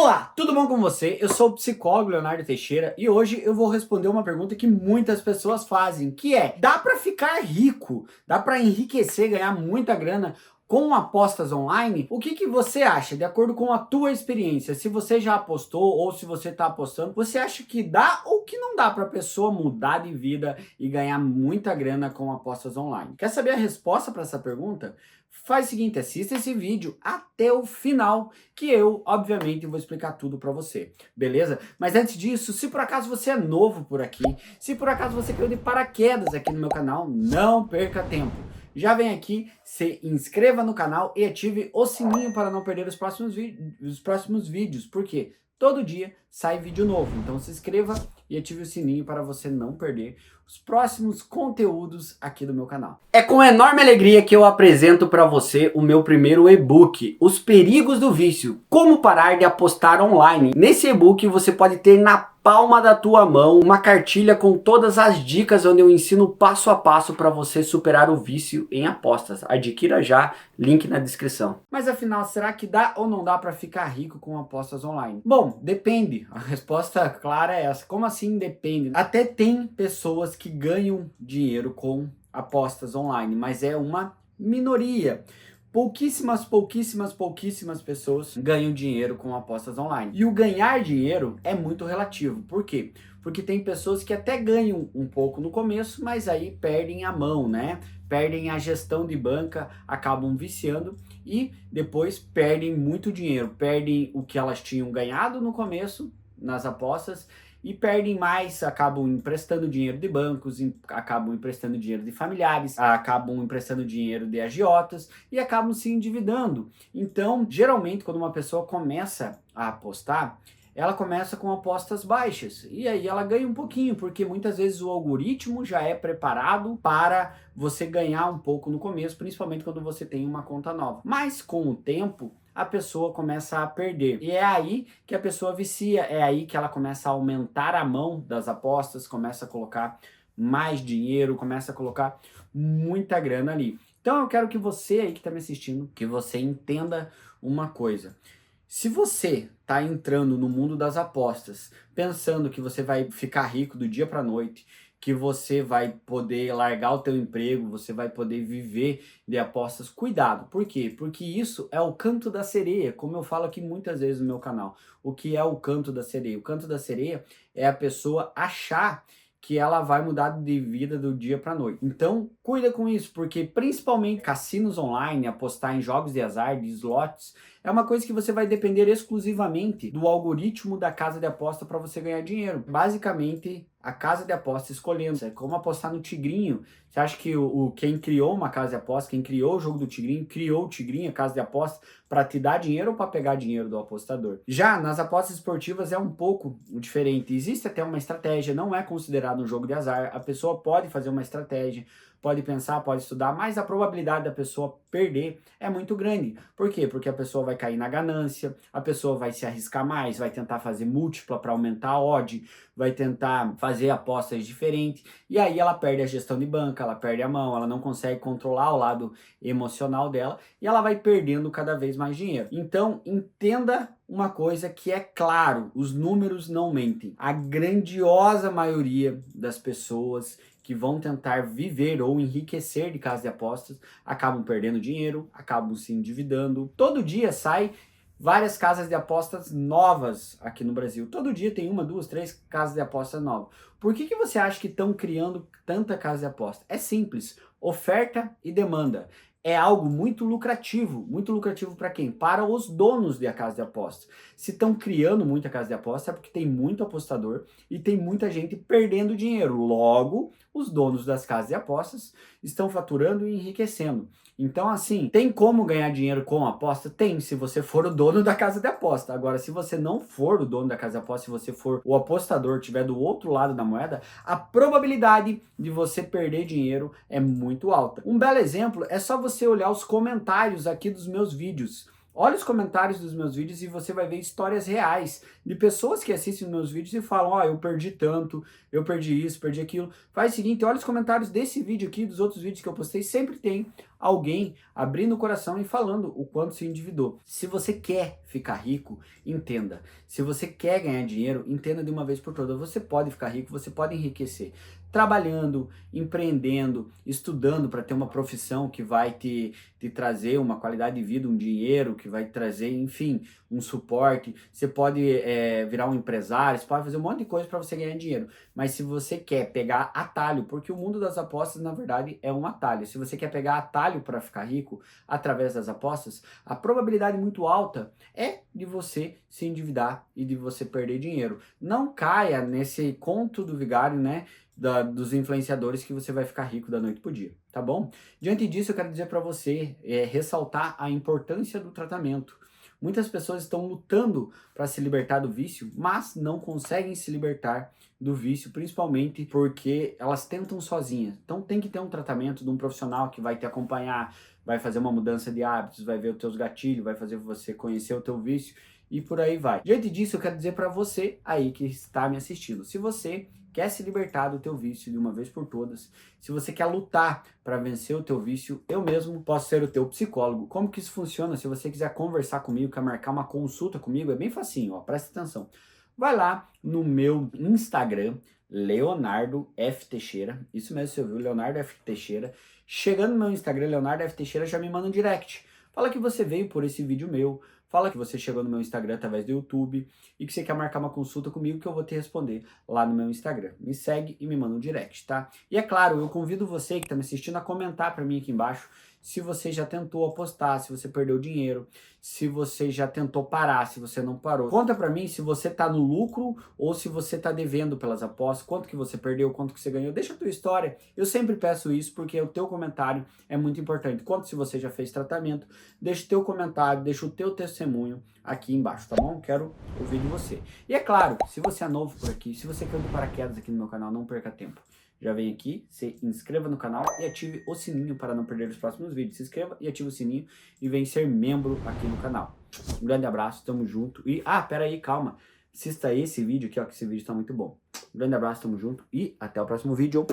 Olá, tudo bom com você? Eu sou o psicólogo Leonardo Teixeira e hoje eu vou responder uma pergunta que muitas pessoas fazem, que é: dá para ficar rico? Dá para enriquecer, ganhar muita grana com apostas online? O que você acha, de acordo com a tua experiência? Se você já apostou ou se você está apostando, você acha que dá ou que não dá para a pessoa mudar de vida e ganhar muita grana com apostas online? Quer saber a resposta para essa pergunta? Faz o seguinte, assista esse vídeo até o final, que eu, obviamente, vou explicar tudo para você, beleza? Mas antes disso, se por acaso você é novo por aqui, se por acaso você caiu de paraquedas aqui no meu canal, não perca tempo. Já vem aqui, se inscreva no canal e ative o sininho para não perder os próximos vídeos, porque todo dia sai vídeo novo. Então se inscreva e ative o sininho para você não perder os próximos conteúdos aqui do meu canal. É com enorme alegria que eu apresento para você o meu primeiro e-book, Os Perigos do Vício, Como Parar de Apostar Online. Nesse e-book você pode ter na palma da tua mão uma cartilha com todas as dicas onde eu ensino passo a passo para você superar o vício em apostas. Adquira já, link na descrição. Mas afinal, será que dá ou não dá para ficar rico com apostas online? Bom, depende. A resposta clara é essa. Como assim depende? Até tem pessoas que ganham dinheiro com apostas online, mas é uma minoria. Pouquíssimas pessoas ganham dinheiro com apostas online. E o ganhar dinheiro é muito relativo. Por quê? Porque tem pessoas que até ganham um pouco no começo, mas aí perdem a mão, né? Perdem a gestão de banca, acabam viciando e depois perdem muito dinheiro. Perdem o que elas tinham ganhado no começo, nas apostas, e perdem mais, acabam emprestando dinheiro de bancos, acabam emprestando dinheiro de familiares, acabam emprestando dinheiro de agiotas e acabam se endividando. Então, geralmente, quando uma pessoa começa a apostar, ela começa com apostas baixas e aí ela ganha um pouquinho, porque muitas vezes o algoritmo já é preparado para você ganhar um pouco no começo, principalmente quando você tem uma conta nova. Mas com o tempo, a pessoa começa a perder. E é aí que a pessoa vicia, é aí que ela começa a aumentar a mão das apostas, começa a colocar mais dinheiro, começa a colocar muita grana ali. Então eu quero que você aí que está me assistindo, que você entenda uma coisa. Se você está entrando no mundo das apostas, pensando que você vai ficar rico do dia para a noite, que você vai poder largar o teu emprego, você vai poder viver de apostas, cuidado. Por quê? Porque isso é o canto da sereia, como eu falo aqui muitas vezes no meu canal. O que é o canto da sereia? O canto da sereia é a pessoa achar que ela vai mudar de vida do dia para noite. Então, cuida com isso, porque principalmente cassinos online, apostar em jogos de azar, de slots, é uma coisa que você vai depender exclusivamente do algoritmo da casa de aposta para você ganhar dinheiro. Basicamente, a casa de aposta escolhendo. É como apostar no Tigrinho. Você acha que quem criou uma casa de aposta, quem criou o jogo do Tigrinho, criou o Tigrinho, a casa de aposta, para te dar dinheiro ou para pegar dinheiro do apostador? Já nas apostas esportivas é um pouco diferente. Existe até uma estratégia, não é considerado um jogo de azar. A pessoa pode fazer uma estratégia, pode pensar, pode estudar, mas a probabilidade da pessoa perder é muito grande. Por quê? Porque a pessoa vai cair na ganância, a pessoa vai se arriscar mais, vai tentar fazer múltipla para aumentar a odd, vai tentar fazer apostas diferentes, e aí ela perde a gestão de banca, ela perde a mão, ela não consegue controlar o lado emocional dela, e ela vai perdendo cada vez mais dinheiro. Então, entenda uma coisa que é claro, os números não mentem. A grandiosa maioria das pessoas que vão tentar viver ou enriquecer de casa de apostas acabam perdendo dinheiro, acabam se endividando. Todo dia sai várias casas de apostas novas aqui no Brasil. Todo dia tem uma, duas, três casas de apostas novas. Por que você acha que estão criando tanta casa de aposta? É simples, oferta e demanda. É algo muito lucrativo para quem? Para os donos da casa de apostas. Se estão criando muita casa de aposta é porque tem muito apostador e tem muita gente perdendo dinheiro. Logo, os donos das casas de apostas estão faturando e enriquecendo. Então, assim, tem como ganhar dinheiro com aposta? Tem, se você for o dono da casa de aposta. Agora, se você não for o dono da casa de aposta, se você for o apostador, estiver do outro lado da moeda, a probabilidade de você perder dinheiro é muito alta. Um belo exemplo é só você olhar os comentários aqui dos meus vídeos. Olha os comentários dos meus vídeos e você vai ver histórias reais de pessoas que assistem meus vídeos e falam, ó, eu perdi tanto, eu perdi isso, perdi aquilo. Faz o seguinte, olha os comentários desse vídeo aqui, dos outros vídeos que eu postei, sempre tem alguém abrindo o coração e falando o quanto se endividou. Se você quer ficar rico, entenda. Se você quer ganhar dinheiro, entenda de uma vez por todas. Você pode ficar rico, você pode enriquecer. Trabalhando, empreendendo, estudando para ter uma profissão que vai te trazer uma qualidade de vida, um dinheiro, que vai trazer, enfim, um suporte. Você pode virar um empresário, você pode fazer um monte de coisa para você ganhar dinheiro. Mas se você quer pegar atalho, porque o mundo das apostas, na verdade, é um atalho. Se você quer pegar atalho para ficar rico através das apostas, a probabilidade muito alta é de você se endividar e de você perder dinheiro. Não caia nesse conto do vigário, né? Dos influenciadores que você vai ficar rico da noite pro dia, tá bom? Diante disso, eu quero dizer para você, ressaltar a importância do tratamento. Muitas pessoas estão lutando para se libertar do vício, mas não conseguem se libertar do vício, principalmente porque elas tentam sozinhas. Então tem que ter um tratamento de um profissional que vai te acompanhar, vai fazer uma mudança de hábitos, vai ver os teus gatilhos, vai fazer você conhecer o teu vício e por aí vai. Diante disso, eu quero dizer para você aí que está me assistindo, se você quer se libertar do teu vício de uma vez por todas, se você quer lutar para vencer o teu vício, eu mesmo posso ser o teu psicólogo. Como que isso funciona? Se você quiser conversar comigo, quer marcar uma consulta comigo, é bem facinho, ó, presta atenção. Vai lá no meu Instagram, Leonardo F. Teixeira, isso mesmo, você viu, Leonardo F. Teixeira. Chegando no meu Instagram, Leonardo F. Teixeira, já me manda um direct. Fala que você veio por esse vídeo meu, fala que você chegou no meu Instagram através do YouTube e que você quer marcar uma consulta comigo que eu vou te responder lá no meu Instagram. Me segue e me manda um direct, tá? E é claro, eu convido você que está me assistindo a comentar para mim aqui embaixo se você já tentou apostar, se você perdeu dinheiro, se você já tentou parar, se você não parou. Conta para mim se você tá no lucro ou se você tá devendo pelas apostas, quanto que você perdeu, quanto que você ganhou. Deixa a tua história. Eu sempre peço isso porque o teu comentário é muito importante. Quanto se você já fez tratamento, deixa o teu comentário, deixa o teu testemunho aqui embaixo, tá bom? Quero ouvir de você. E é claro, se você é novo por aqui, se você caiu de paraquedas aqui no meu canal, não perca tempo. Já vem aqui, se inscreva no canal e ative o sininho para não perder os próximos vídeos. Se inscreva e ative o sininho e vem ser membro aqui no canal. Um grande abraço, tamo junto. E, pera aí, calma. Assista esse vídeo aqui, ó, que esse vídeo tá muito bom. Um grande abraço, tamo junto e até o próximo vídeo.